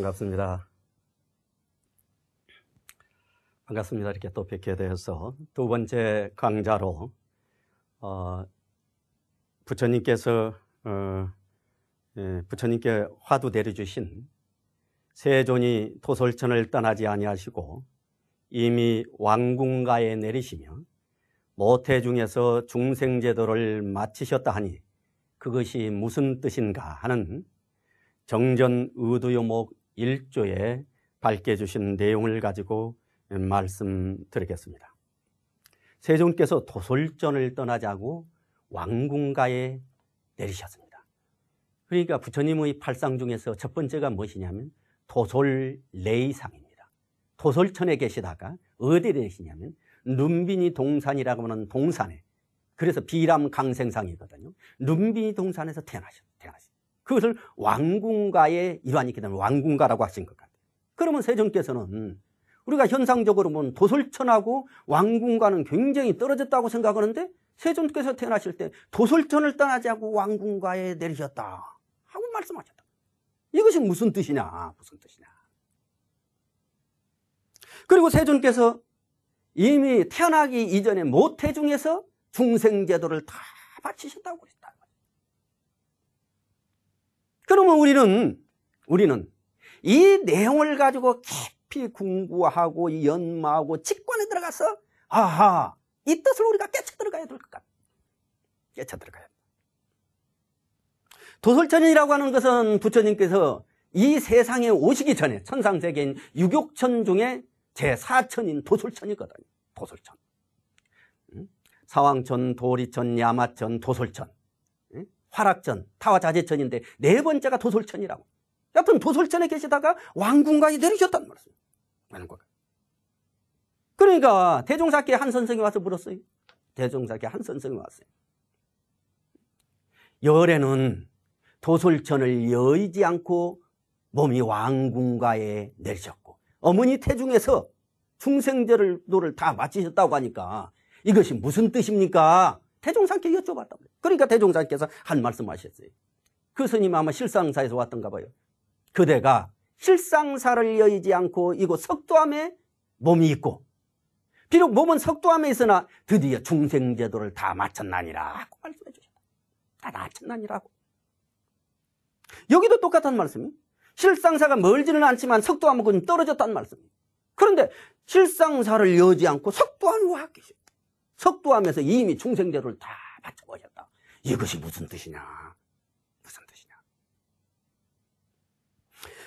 반갑습니다. 반갑습니다. 이렇게 또 뵙게 되어서 두 번째 강좌로 부처님께서 부처님께 화두 내려주신 세존이 도솔천을 떠나지 아니하시고 이미 왕궁가에 내리시며 모태중에서 중생제도를 마치셨다 하니 그것이 무슨 뜻인가 하는 정전의두요목 1조에 밝게 주신 내용을 가지고 말씀드리겠습니다. 세존께서 도솔전을 떠나자고 왕궁가에 내리셨습니다. 그러니까 부처님의 팔상 중에서 첫 번째가 무엇이냐면 도솔레이상입니다. 도솔천에 계시다가 어디에 계시냐면 눈빈이 동산이라고 하는 동산에, 그래서 비람강생상이거든요. 눈빈이 동산에서 태어나셨어요. 그것을 왕궁가의 일환이기 때문에 왕궁가라고 하신 것 같아요. 그러면 세존께서는 우리가 현상적으로 보면 도솔천하고 왕궁가는 굉장히 떨어졌다고 생각하는데 세존께서 태어나실 때 도솔천을 떠나지 않고 왕궁가에 내리셨다 하고 말씀하셨다. 이것이 무슨 뜻이냐, 무슨 뜻이냐. 그리고 세존께서 이미 태어나기 이전에 모태중에서 중생제도를 다 바치셨다고 그랬다. 그러면 우리는 이 내용을 가지고 깊이 공부하고 연마하고 직관에 들어가서 아하, 이 뜻을 우리가 깨쳐 들어가야 될 것 같아요. 깨쳐 들어가야 돼요. 도솔천이라고 하는 것은 부처님께서 이 세상에 오시기 전에 천상세계인 유격천 중에 제4천인 도솔천이거든요. 도솔천. 사왕천, 도리천, 야마천, 도솔천, 화락천, 타화자재천인데 네 번째가 도솔천이라고. 여튼 도솔천에 계시다가 왕궁가에 내리셨단 말이에요. 그러니까 대종사께 한 선생이 와서 물었어요. 대종사께 한 선생이 왔어요. 열에는 도솔천을 여의지 않고 몸이 왕궁가에 내리셨고 어머니 태중에서 중생제도를 다 마치셨다고 하니까 이것이 무슨 뜻입니까? 대종사께 여쭤봤단 말이에요. 그러니까 대종사께서 한 말씀 하셨어요. 그 스님 아마 실상사에서 왔던가 봐요. 그대가 실상사를 여의지 않고 이곳 석도암에 몸이 있고 비록 몸은 석도암에 있으나 드디어 중생제도를 다 마쳤나니라 하고 말씀해 주셨다. 다 마쳤나니라고. 여기도 똑같은 말씀이에요. 실상사가 멀지는 않지만 석도암은 떨어졌다는 말씀이에요. 그런데 실상사를 여지 않고 석도암에 와 계셔. 석도암에서 이미 중생제도를 다 마쳐보셨다. 이것이 무슨 뜻이냐? 무슨 뜻이냐?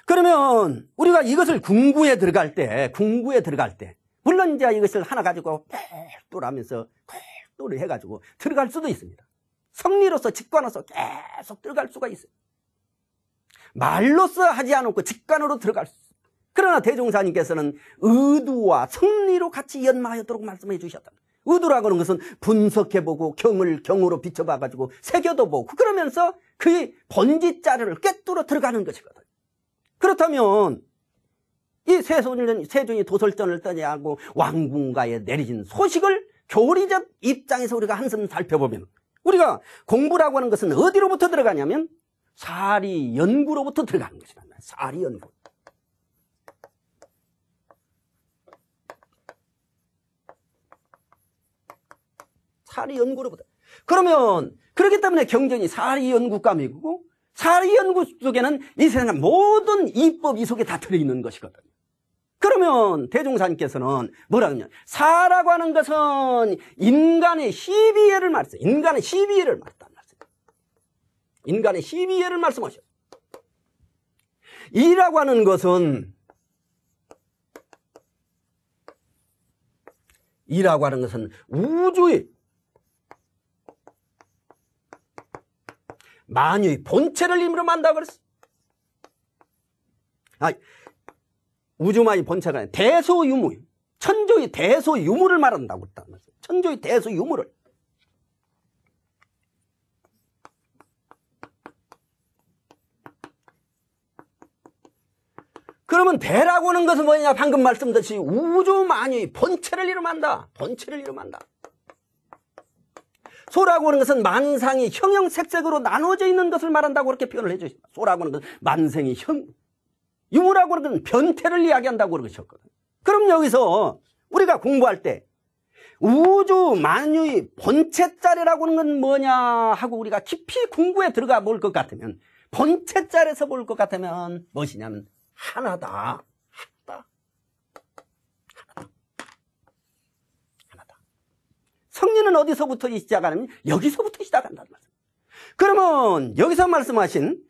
그러면 우리가 이것을 궁구에 들어갈 때, 물론 이제 이것을 하나 가지고 똘똘하면서 똘똘을 해가지고 들어갈 수도 있습니다. 성리로서 직관으로서 계속 들어갈 수가 있어요. 말로써 하지 않고 직관으로 들어갈 수 있어요. 그러나 대종사님께서는 의두와 성리로 같이 연마하도록 말씀해 주셨다. 의두라고 하는 것은 분석해보고 경을 경으로 비춰봐가지고 새겨도 보고 그러면서 그의 본질자료를 꿰뚫어 들어가는 것이거든. 그렇다면 이 세존이 도솔전을 떠나고 왕궁가에 내리신 소식을 교리적 입장에서 우리가 한숨 살펴보면 우리가 공부라고 하는 것은 어디로부터 들어가냐면 사리연구로부터 들어가는 것이다. 사리연구. 사리연구로부터. 그러면 그렇기 때문에 경전이 사리연구감이고 사리연구 속에는 이 세상 모든 이법 이 속에 다 들어있는 것이거든요. 그러면 대종사님께서는 뭐라 그러냐? 사라고 하는 것은 인간의 시비예를 말했어요. 인간의 시비예를 말했단 말이에요. 인간의 시비예를 말씀하셨어요. 이라고 하는 것은 우주의 만유의 본체를 임으로 만다고 그랬어. 우주만이 본체가 아니라 대소유무, 천조의 대소유무를 말한다고 했단 말이에요. 천조의 대소유무를. 그러면 대라고 하는 것은 뭐냐? 방금 말씀드렸듯이 우주만유의 본체를 이루만다. 본체를 이루만다. 소라고 하는 것은 만상이 형형색색으로 나눠져 있는 것을 말한다고 그렇게 표현을 해주십니다. 소라고 하는 것은 만생이 유무라고 하는 건 변태를 이야기한다고 그러셨거든. 그럼 여기서 우리가 공부할 때 우주 만유의 본체짜리라고 하는 건 뭐냐 하고 우리가 깊이 공부에 들어가 볼 것 같으면, 본체짜리에서 볼 것 같으면 무엇이냐면 하나다. 성리는 어디서부터 시작하냐면 여기서부터 시작한다는 말씀. 그러면 여기서 말씀하신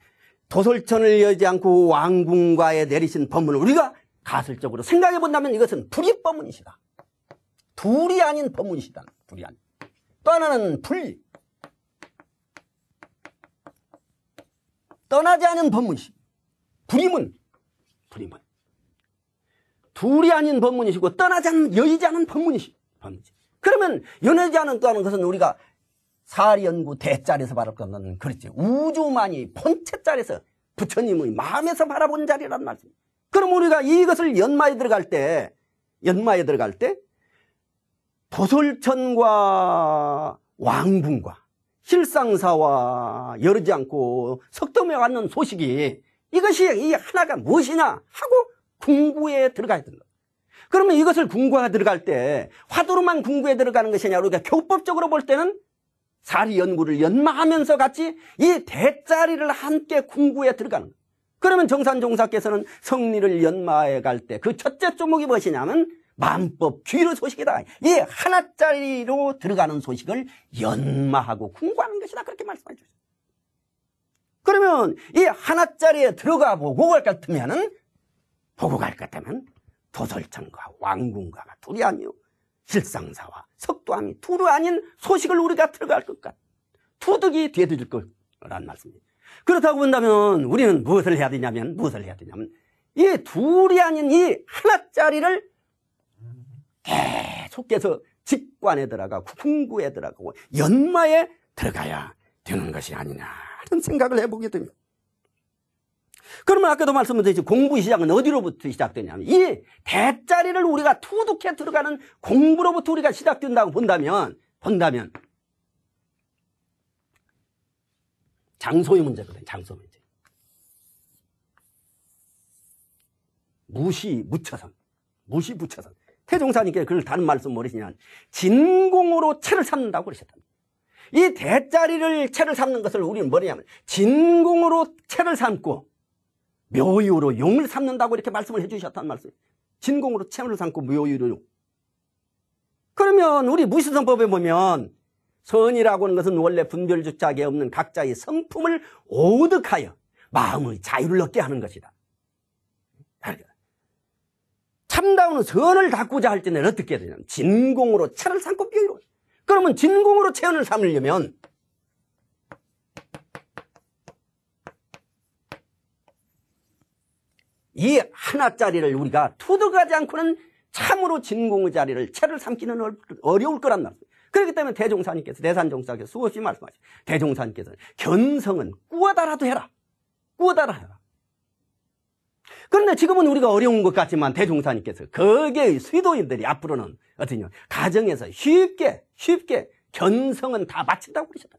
도솔천을 여지 않고 왕궁가에 내리신 법문을 우리가 가설적으로 생각해 본다면 이것은 불입법문이시다. 둘이 아닌 법문이시다. 둘이 아닌. 또 하나는 분리. 떠나지 않은 법문이시. 불임은. 둘이 아닌 법문이시고 떠나지 않은, 여의지 않은 법문이시. 그러면 연하지 않은 또 하는 것은 우리가 사리연구 대자리에서 바랄 것은 그렇지. 우주만이 본체자리에서 부처님의 마음에서 바라본 자리란 말씀입니다. 그럼 우리가 이것을 연마에 들어갈 때 도솔천과 왕궁과 실상사와 여르지 않고 석dom에 왔는 소식이 이것이 이 하나가 무엇이냐 하고 궁구에 들어가야 된다. 그러면 이것을 궁구에 들어갈 때 화두로만 궁구에 들어가는 것이냐, 우리가 교법적으로 볼 때는 사리 연구를 연마하면서 같이 이 대자리를 함께 궁구에 들어가는 거예요. 그러면 정산종사께서는 성리를 연마해 갈 때 그 첫째 조목이 무엇이냐면 만법 귀로 소식이다. 이 하나짜리로 들어가는 소식을 연마하고 궁구하는 것이다. 그렇게 말씀해 주셨어요. 그러면 이 하나짜리에 들어가 보고 갈 것 같으면 도솔천과 왕궁가가 둘이 아니요 실상사와 석도함이 둘이 아닌 소식을 우리가 들어갈 것 같아. 투득이 뒤에들 거란 말씀입니다. 그렇다고 본다면 우리는 무엇을 해야 되냐면 이 둘이 아닌 이 하나짜리를 계속해서 직관에 들어가고 궁구에 들어가고 연마에 들어가야 되는 것이 아니냐 하는 생각을 해보게 됩니다. 그러면 아까도 말씀드렸듯이 공부 시작은 어디로부터 시작되냐면 이 대자리를 우리가 투둑해 들어가는 공부로부터 우리가 시작된다고 본다면 장소의 문제거든요. 장소 문제. 무시무처선. 태종사님께 그걸 다른 말씀 뭐시냐면 진공으로 채를 삼는다고 그러셨답니다. 이 대자리를 채를 삼는 것을 우리는 뭐냐면 진공으로 채를 삼고 묘유로 용을 삼는다고 이렇게 말씀을 해주셨단 말씀이에요. 진공으로 채를 삼고 묘유로 용. 그러면 우리 무시선법에 보면 선이라고 하는 것은 원래 분별주착에 없는 각자의 성품을 오득하여 마음의 자유를 얻게 하는 것이다. 참다운 선을 갖고자 할 때는 어떻게 해야 되냐면 진공으로 채를 삼고 묘유로. 그러면 진공으로 채연을 삼으려면 이 하나짜리를 우리가 투득하지 않고는 참으로 진공의 자리를 채를 삼기는 어려울 거란 말이에요. 그렇기 때문에 대종사님께서 대산종사께서 수없이 말씀하시죠. 대종사님께서 견성은 꾸어다라도 해라. 그런데 지금은 우리가 어려운 것 같지만 대종사님께서 거기의 수도인들이 앞으로는 어떠냐 가정에서 쉽게 견성은 다 마친다고 그러셨다.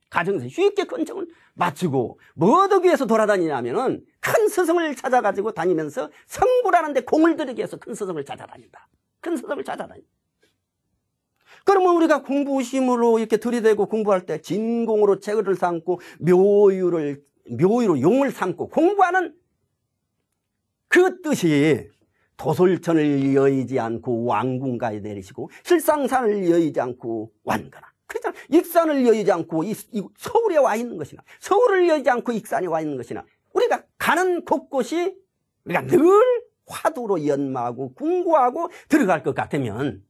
가정에서 쉽게 견성을 마치고 뭐 하기 위해서 돌아다니냐면은 큰 스승을 찾아가지고 다니면서 성불하는데 공을 들이기 위해서 큰 스승을 찾아다닌다. 그러면 우리가 공부심으로 이렇게 들이대고 공부할 때 진공으로 채를 삼고 묘유로 용을 삼고 공부하는 그 뜻이 도솔천을 여의지 않고 왕궁가에 내리시고 실상산을 여의지 않고 완거나 그렇잖아. 익산을 여의지 않고 서울에 와 있는 것이나 서울을 여의지 않고 익산에 와 있는 것이나 우리가 가는 곳곳이 우리가 늘 화두로 연마하고 궁구하고 들어갈 것 같으면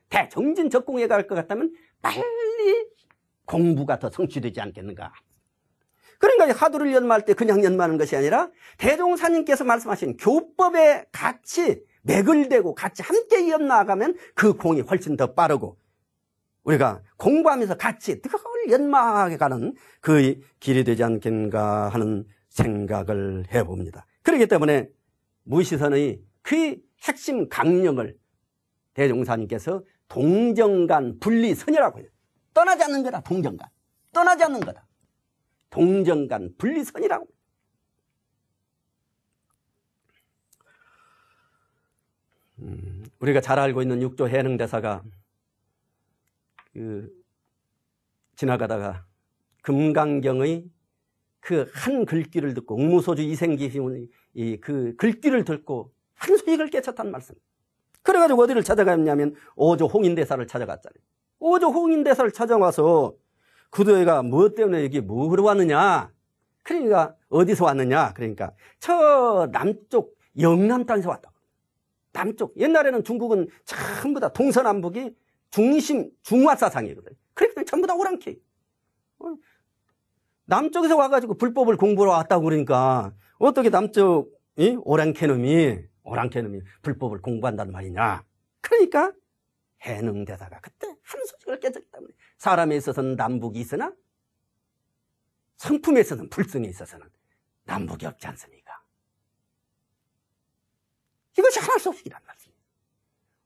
대정진적공에 갈 것 같다면 빨리 공부가 더 성취되지 않겠는가. 그러니까 화두를 연마할 때 그냥 연마하는 것이 아니라 대종사님께서 말씀하신 교법에 같이 맥을 대고 같이 함께 연마하면 그 공이 훨씬 더 빠르고 우리가 공부하면서 같이 늘 연마하게 가는 그 길이 되지 않겠는가 하는 생각을 해봅니다. 그렇기 때문에 무시선의 그 핵심 강령을 대종사님께서 동정간 분리선이라고 해요. 떠나지 않는 거다. 동정간 분리선이라고. 우리가 잘 알고 있는 육조 해능대사가 지나가다가 금강경의 그 한 글귀를 듣고 옥무소주 이생기시온의 그 글귀를 듣고 한 소식을 깨쳤단 말씀. 그래가지고 어디를 찾아갔냐면 오조 홍인대사를 찾아갔잖아요. 오조 홍인대사를 찾아와서 구도회가 무엇 때문에 여기 뭐로 왔느냐? 그러니까 어디서 왔느냐? 그러니까 저 남쪽 영남 땅에서 왔다고. 남쪽. 옛날에는 중국은 전부 다 동서남북이 중화사상이거든. 그러니까 전부 다 오랑캐. 남쪽에서 와가지고 불법을 공부하러 왔다고 그러니까 어떻게 남쪽 오랑캐놈이 불법을 공부한단 말이냐. 그러니까 해능대사가 그때 한 소식을 깨졌기 때문에 사람에 있어서는 남북이 있으나 성품에 있어서는 불성에 있어서는 남북이 없지 않습니까? 이것이 하나의 소식이란 말씀이에요.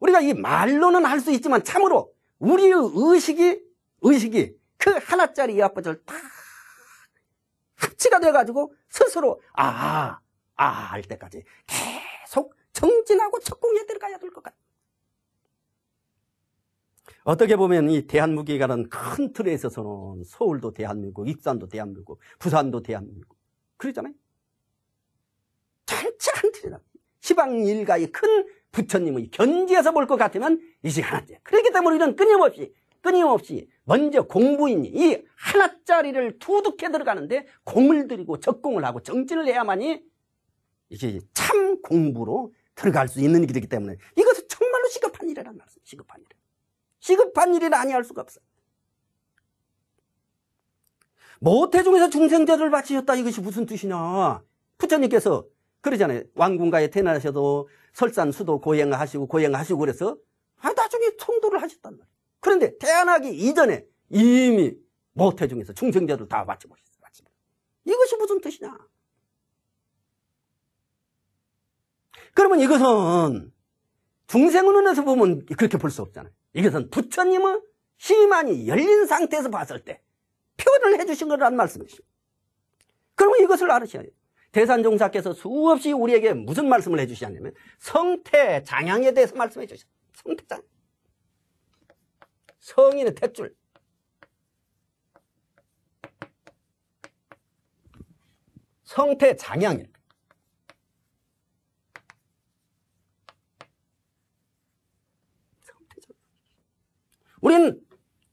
우리가 이 말로는 할 수 있지만 참으로 우리의 의식이 그 하나짜리 이 아버지를 다 합치가 돼가지고 스스로 할 때까지 계속 정진하고 적공에 들어가야 될 것 같아요. 어떻게 보면 이 대한민국이라는 큰 틀에 있어서는 서울도 대한민국, 익산도 대한민국, 부산도 대한민국 그러잖아요. 전체 한 틀이다. 시방 일가의 큰 부처님의 견지에서 볼 것 같으면 이제 하나째. 그렇기 때문에 우리는 끊임없이 먼저 공부인이 이 하나짜리를 두둑해 들어가는데 공을 들이고 적공을 하고 정진을 해야만이 이게 참 공부로 들어갈 수 있는 길이기 때문에 이것은 정말로 시급한 일이란 말씀. 시급한 일이라 아니할 수가 없어요. 모태중에서 중생제를 바치셨다 이것이 무슨 뜻이냐. 부처님께서 그러잖아요. 왕궁가에 태어나셔도 설산 수도 고행하시고 그래서 나중에 성도를 하셨단 말이에요. 그런데 태어나기 이전에 이미 모태중에서 중생제를 다 바쳐보셨어요. 이것이 무슨 뜻이냐. 그러면 이것은 중생론에서 보면 그렇게 볼 수 없잖아요. 이것은 부처님의 심한이 열린 상태에서 봤을 때 표현을 해주신 거란 말씀이죠. 그러면 이것을 알으셔야 돼요. 대산종사께서 수없이 우리에게 무슨 말씀을 해주시냐면 성태장향에 대해서 말씀해 주셨어요. 성태장. 성인의 탯줄. 성태장향. 우리는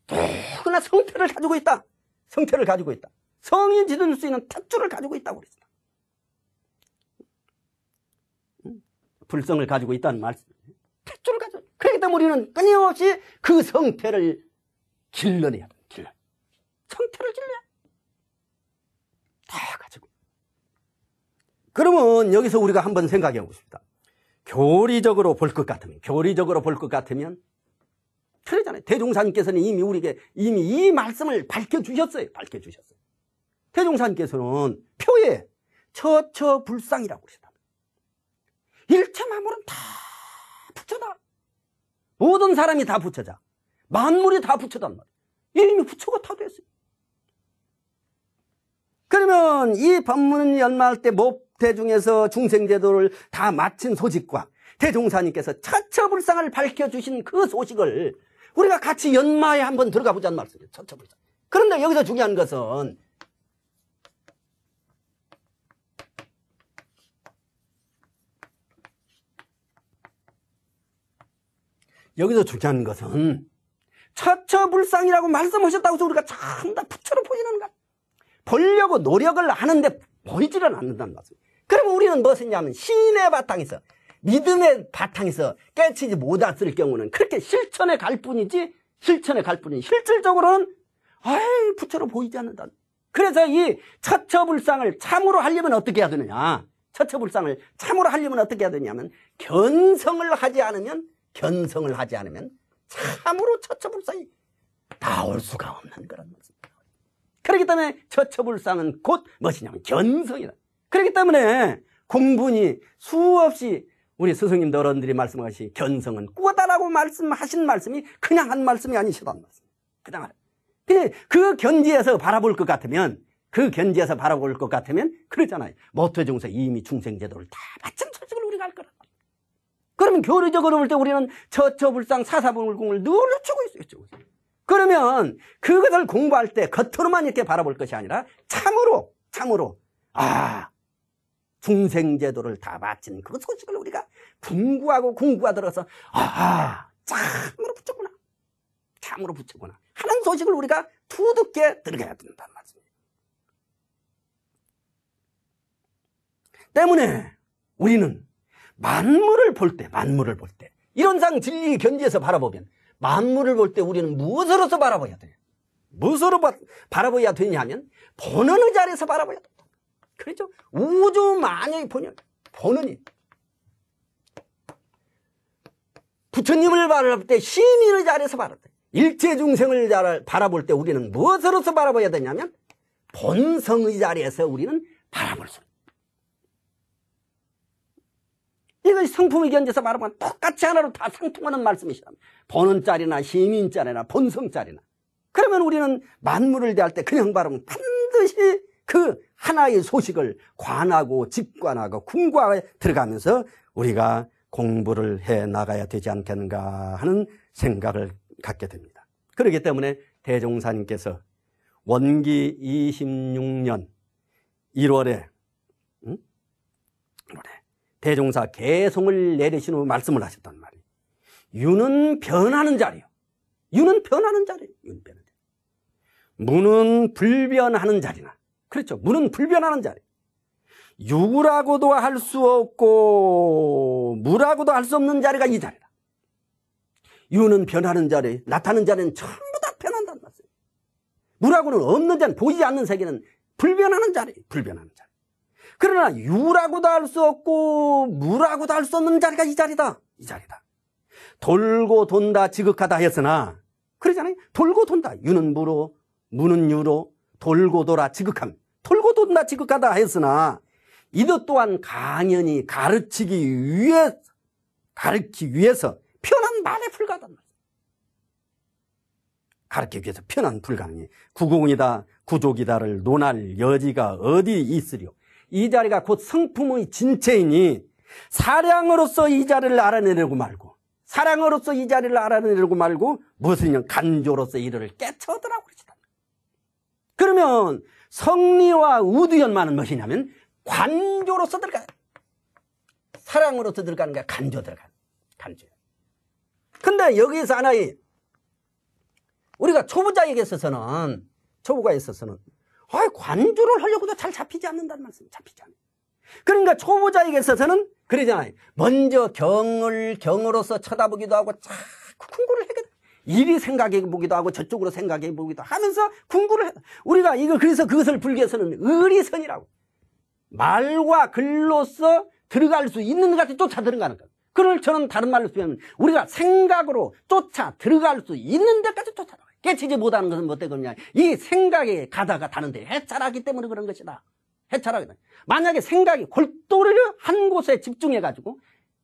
누구나 성태를 가지고 있다. 성인 지를 수 있는 탯줄을 가지고 있다고 그랬습니다. 불성을 가지고 있다는 말씀이에요. 탯줄을 가지고. 그렇기 때문에 우리는 끊임없이 그 성태를 길러내야 돼요. 성태를 길러야 다 가지고. 그러면 여기서 우리가 한번 생각해 보십시다. 교리적으로 볼 것 같으면 그러잖아요. 대종사님께서는 이미 우리에게 이 말씀을 밝혀주셨어요. 대종사님께서는 표에 처처불상이라고 그러셨다. 일체 만물은 다 부처다. 모든 사람이 다 부처자. 만물이 다 부처단 말이에요. 이미 부처가 다 됐어요. 그러면 이 법문 연마할 때 모태중에서 중생제도를 다 마친 소식과 대종사님께서 처처불상을 밝혀주신 그 소식을 우리가 같이 연마에 한번 들어가 보자는 말씀이에요. 처처불상. 그런데 여기서 중요한 것은 처처불상이라고 말씀하셨다고 해서 우리가 참 다 부처로 보이는 것. 보려고 노력을 하는데 보이지는 않는다는 말씀. 그러면 우리는 무엇이냐면 신의 바탕에서 믿음의 바탕에서 깨치지 못했을 경우는 그렇게 실천에 갈 뿐이지 실질적으로는 부처로 보이지 않는다. 그래서 이 처처불상을 참으로 하려면 어떻게 해야 되느냐. 하면 견성을 하지 않으면 참으로 처처불상이 나올 수가 없는 그런 말씀입니다. 그렇기 때문에 처처불상은 곧 무엇이냐면 견성이다. 그렇기 때문에 공분이 수없이 우리 스승님들 어른들이 말씀하신 견성은 꾸다라고 말씀하신 말씀이 그냥 한 말씀이 아니시단 말씀. 그냥 그 견지에서 바라볼 것 같으면 그러잖아요. 모태중에서 이미 중생제도를 다 마친 소식을 우리가 알 거라. 그러면 교리적 어려울 때 우리는 처처불상 사사불공을 늘 추고 있어요. 그러면 그것을 공부할 때 겉으로만 이렇게 바라볼 것이 아니라 참으로 중생제도를 다 바친 그 소식을 우리가 궁구하더라서 참으로 붙였구나. 참으로 붙였구나 하는 소식을 우리가 두둑게 들어가야 된다는 말씀이에요. 때문에 우리는 만물을 볼 때 이론상 진리 견지에서 바라보면 만물을 볼 때 우리는 무엇으로서 바라봐야 돼요? 무엇으로 바라봐야 되냐면 본원의 자리에서 바라봐야 된다. 그렇죠? 우주 만유의 본원이 부처님을 바라볼 때 시민의 자리에서 바라봐야 돼. 일체 중생을 바라볼 때 우리는 무엇으로서 바라봐야 되냐면 본성의 자리에서 우리는 바라볼 수 있다. 이것이 성품의 견지에서 바라보면 똑같이 하나로 다 상통하는 말씀이시다. 본원짜리나 시민짜리나 본성짜리나. 그러면 우리는 만물을 대할 때 그냥 바라보면 반드시 그 하나의 소식을 관하고 직관하고 궁구하에 들어가면서 우리가 공부를 해 나가야 되지 않겠는가 하는 생각을 갖게 됩니다. 그렇기 때문에 대종사님께서 원기 26년 1월에 대종사 개송을 내리신 후 말씀을 하셨단 말이에요. 유는 변하는 자리요. 유는 변하는 자리예요. 무는 불변하는 자리나. 그렇죠. 무는 불변하는 자리. 유라고도 할 수 없고 무라고도 할 수 없는 자리가 이 자리다. 유는 변하는 자리, 나타나는 자리는 전부 다 변한다는 말이에요. 무라고는 없는 자리, 보이지 않는 세계는 불변하는 자리, 불변하는 자리. 그러나 유라고도 할 수 없고 무라고도 할 수 없는 자리가 이 자리다. 이 자리다. 돌고 돈다 지극하다 했으나 그러잖아요. 돌고 돈다. 유는 무로, 무는 유로, 돌고 돌아 지극함. 돌고 돈다 지극하다 했으나 이것 또한 강연히 가르치기 위해서 편한 말에 불과하단 말이에요. 가르치기 위해서 편한 불가능이 구공이다 구족이다를 논할 여지가 어디 있으려. 이 자리가 곧 성품의 진체이니 사량으로서 이 자리를 알아내려고 말고 무엇이냐 간조로서 이를 깨쳐오더라고 그러시다. 그러면 성리와 우두연만은 무엇이냐면 관조로서 들어가요. 사랑으로서 들어가는 게 간조 들어가요. 간조. 근데 여기서 하나의 우리가 초보자에게 있어서는 관조를 하려고도 잘 잡히지 않는다는 말씀. 잡히지 않아요. 그러니까 초보자에게 있어서는 그러잖아요. 먼저 경으로서 쳐다보기도 하고 자꾸 궁구를 하게 돼. 이리 생각해 보기도 하고 저쪽으로 생각해 보기도 하면서 궁구를 해. 우리가 그래서 그것을 불교에서는 의리선이라고. 말과 글로서 들어갈 수 있는 것까지 쫓아 들어가는 것. 그걸 저는 다른 말로 쓰면 우리가 생각으로 쫓아 들어갈 수 있는 데까지 쫓아나가요. 깨치지 못하는 것은 뭐 때문이냐. 이 생각에 가다가 다는데 해찰하기 때문에 그런 것이다. 해찰하기 때문에. 만약에 생각이 골똘히를 한 곳에 집중해가지고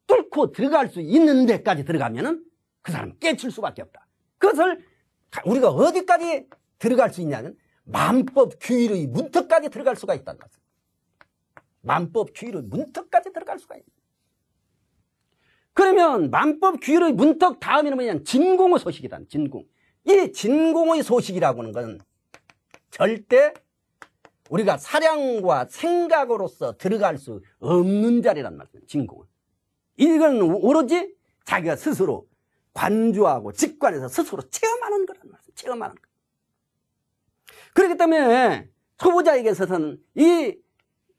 뚫고 들어갈 수 있는 데까지 들어가면은 그 사람은 깨칠 수밖에 없다. 그것을 우리가 어디까지 들어갈 수 있냐면 만법 규율의 문턱까지 들어갈 수가 있다는 것입니다. 만법 규율의 문턱까지 들어갈 수가 있다. 그러면 만법 규율의 문턱 다음에는 뭐냐면 진공의 소식이다. 진공. 이 진공의 소식이라고 하는 것은 절대 우리가 사량과 생각으로서 들어갈 수 없는 자리란 말이에요. 진공은. 이건 오로지 자기가 스스로 관조하고 직관해서 스스로 체험하는 거란 말이에요. 체험하는 거. 그렇기 때문에 초보자에게 있어서는 이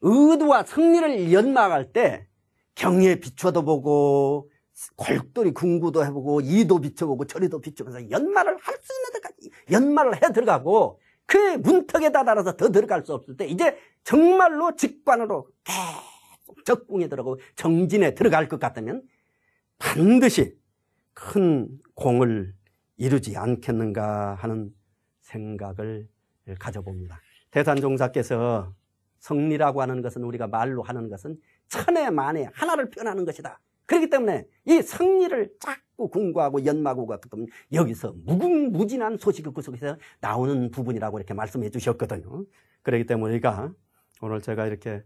의도와 성리를 연마할 때 경에 비춰도 보고 골똘히 궁구도 해보고 이도 비춰보고 저리도 비춰보면서 연마를 할 수 있는 데까지 연마를 해 들어가고 그 문턱에 다다라서 더 들어갈 수 없을 때 이제 정말로 직관으로 계속 적궁에 들어가고 정진에 들어갈 것 같으면 반드시 큰 공을 이루지 않겠는가 하는 생각을 가져봅니다. 대산종사께서 성리라고 하는 것은 우리가 말로 하는 것은 천에 만에 하나를 표현하는 것이다. 그렇기 때문에 이 성리를 자꾸 궁구하고 연마하고 같으면 여기서 무궁무진한 소식이 그 속에서 나오는 부분이라고 이렇게 말씀해 주셨거든요. 그렇기 때문에 우리가 오늘 제가 이렇게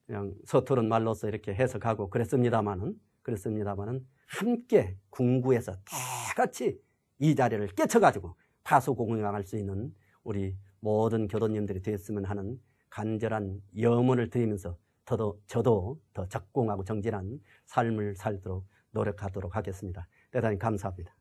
그냥 서투른 말로서 이렇게 해석하고 그랬습니다만은 그렇습니다만은 함께 궁구에서 다 같이 이 자리를 깨쳐가지고 파수공양할 수 있는 우리 모든 교도님들이 되었으면 하는 간절한 염원을 드리면서 저도 더 적공하고 정진한 삶을 살도록 노력하도록 하겠습니다. 대단히 감사합니다.